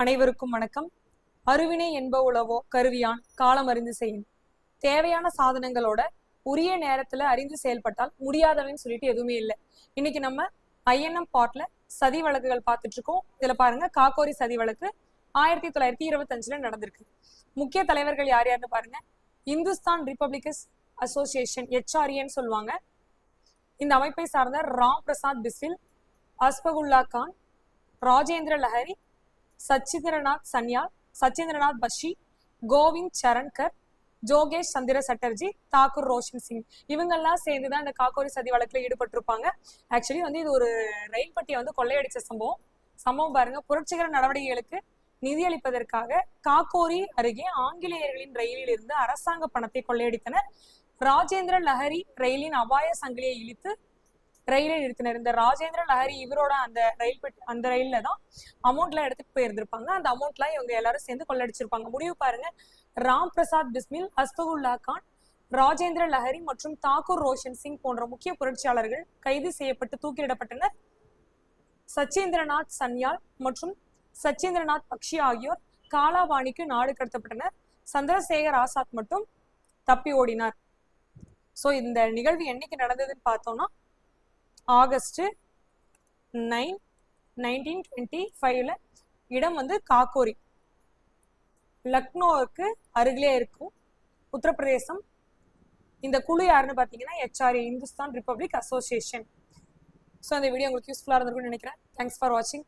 அனைவருக்கும் வணக்கம். அருவினை என்ப உளவோ கருவியான் காலம் அறிந்து செய்யும். தேவையான சாதனங்களோட உரிய நேரத்துல அறிந்து செயல்பட்டால் முடியாதவன்னு சொல்லிட்டு எதுவுமே இல்லை. இன்னைக்கு நம்ம ஐஎன்எம் பார்ட்ல சதி வழக்குகள் பார்த்துட்டு இருக்கோம். இதுல பாருங்க, காக்கோரி சதி வழக்கு 1925 நடந்திருக்கு. முக்கிய தலைவர்கள் யார் யாருன்னு பாருங்க. இந்துஸ்தான் ரிப்பப்ளிகஸ் அசோசியேஷன் HRAன்னு சொல்லுவாங்க. இந்த அமைப்பை சார்ந்த ராம் பிரசாத் பிஸ்மில், அஸ்பகுல்லா கான், ராஜேந்திர லஹரி, சச்சிந்திரநாத் சன்யால், சச்சிந்திரநாத் பஷி, கோவிந்த் சரண்கர், ஜோகேஷ் சந்திர சட்டர்ஜி, தாக்கூர் ரோஷன் சிங், இவங்கெல்லாம் சேர்ந்துதான் இந்த காக்கோரி சதி வழக்குல ஈடுபட்டிருப்பாங்க. ஆக்சுவலி இது ஒரு ரயில் பட்டியை கொள்ளையடிச்ச சம்பவம் பாருங்க. புரட்சிகர நடவடிக்கைகளுக்கு நிதியளிப்பதற்காக காக்கோரி அருகே ஆங்கிலேயர்களின் ரயிலில் இருந்து அரசாங்க பணத்தை கொள்ளையடித்தனர். ராஜேந்திர லஹரி ரயிலின் அபாய சங்கிலியை இழுத்து ரயிலை நிறுத்தினர். இந்த ராஜேந்திர லஹரி இவரோட அந்த ரயில்ல தான் அமௌண்ட்லாம் எடுத்துட்டு போயிருந்திருப்பாங்க. அந்த அமௌண்ட்லாம் இவங்க எல்லாரும் சேர்ந்து கொள்ளடிச்சிருப்பாங்க. முடிவு பாருங்க, ராம் பிரசாத் பிஸ்மில், அஸ்பகுல்லா கான், ராஜேந்திர லஹரி மற்றும் தாக்கூர் ரோஷன் சிங் போன்ற முக்கிய புரட்சியாளர்கள் கைது செய்யப்பட்டு தூக்கிலிடப்பட்டனர். சச்சீந்திரநாத் சன்யால் மற்றும் சச்சீந்திரநாத் பக்ஷி ஆகியோர் காலாவாணிக்கு நாடு கடத்தப்பட்டனர். சந்திரசேகர் ஆசாத் மட்டும் தப்பி ஓடினார். சோ இந்த நிகழ்வு என்னைக்கு நடந்ததுன்னு பார்த்தோம்னா ஆகஸ்ட் 9, 1925 இடம் காக்கோரி, லக்னோவுக்கு அருகிலே இருக்கும், உத்தரப்பிரதேசம். இந்த குழு யாருன்னு பார்த்தீங்கன்னா HRA, Hindustan republic association. So இந்த வீடியோ உங்களுக்கு யூஸ்ஃபுல்லாக இருந்திருக்கும்னு நினைக்கிறேன். தேங்க்ஸ் ஃபார் வாட்சிங்.